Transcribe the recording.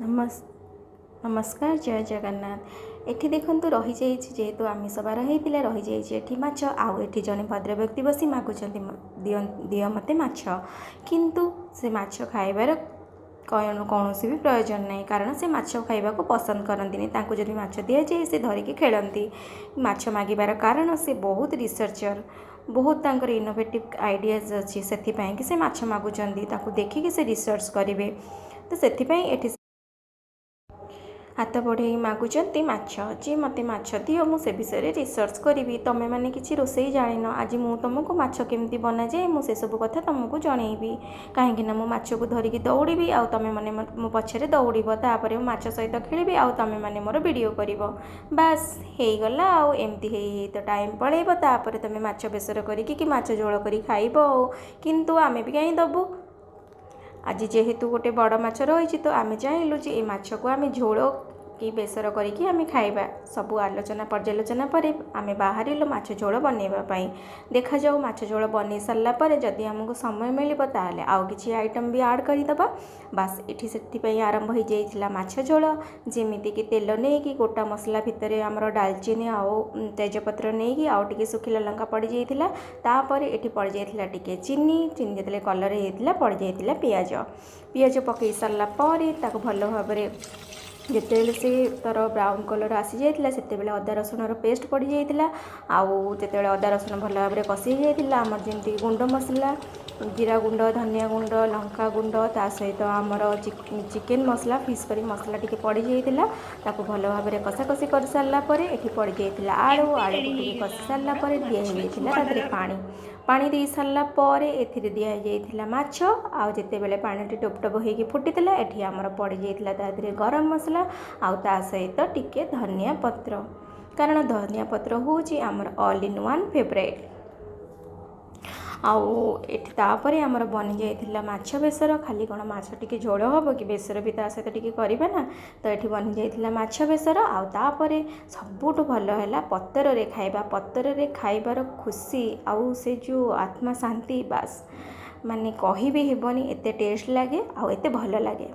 नमस् नमस्कार जय जगन्नाथ। एठी देखंतु रही जाइछि जेहेतु आमिष बार होइतिला रही जाइछि एठी माछ आउ एठी जने भद्र व्यक्ति बसी मागुचंती दियो मते माछ किंतु से माछ खाइबार कौनसी भी प्रयोजन नहीं कारण से माछ खाइबा को पसंद करंतिनी। तांको जदि माछ दिया जाए से धरिकी खेलती। माछ मागिबार कारण से बहुत रिसर्चर बहुत तांकर इनोवेटिव आइडियाज अच्छी से कि से माछ मागुचंती तांको देखिकी से रिसर्च करेंगे। तो से एठी हाथ बढ़े मागुचंती माछ जी मते माछ दियो मु से विषय रिसर्च करी। तमें मैंने किसी रोसई जान आज मु तुमको माछ केमती बना जाए मु से सब कथा तुमको जनइबी कहीं मु माछ को धरिकी दौड़ी आउ तमें मैंने मो पछरे दौड़ापर माछ सहित खेली आउ तमें मैंने मोर वीडियो कर बास हो गला आमती तो टाइम पलैब तापर तुम माछ बेसर करी माछ झोल कर खाइब किंतु आमे भी कहीं दबू आज जेहेतु गोटे बड़ माछ रही तो आम चाहलु जे ये माछ को आम झोल कि बेसर करिकी आम खाइबा। सबू आलोचना पर्यालोचना पर आम बाहर माछ झोल बनवाई देखा जाऊ माछ झोल बन सारा पर जदि आमको समय मिल ताले आउ कि आइटम भी आड करदे बास एठी से आरंभ हो जाइए माछ झोल जमीती कि तेल नहीं कि गोटा मसला भितर आमर डालचीनी आउ तेजपत्र नहीं कि आउ टिके सुखिला लंका पड़ जाइए तापर एठी पड़ जाइए टिके चीनी चीनी जो कलर होता पड़ जाइए पियाज पियाज पकई सारा पर भल भाव जितेबले से तार ब्राउन कलर आसी जाइए से अदा रसुण पेस्ट पड़ जाइए आउ जिते अदा रसुण भल भाव में कषि जाइए आमर जमी गुंड मसला जीरा गुंड धनिया गुंड लंका गुंड ता सहित आमर चिकेन मसला फिश करी मसला टी पड़ जाइए भल भाव में कषाकषि कर सारापर ये पड़ जाइए आलू आलू को कषि सारापर दिखाई पानी पानी दे सारापर ए दिया माछ आउ जिते पानी टोप टोप हो फुटीला ये आमर पड़ जाइए गरम मसला आउ ता सहित टिके धनिया पत्र कारण धनिया पत्र हूँ आमर ऑल इन वन फेवरेट आउ तापर आमर बनी जाइए माछ बेसर खाली कौन माछ टी झोल हम कि बेसर भी ता सहित टी करवा ना तो ये बनी जाइए माछ बेसर आउ तापर सबुठ भल है पतर रे खाइबा पतर रे खाइबार खुशी आउ से जो आत्मा शांति बास माने कही भी हेबनी एते टेस्ट लगे आउ एते भल लगे।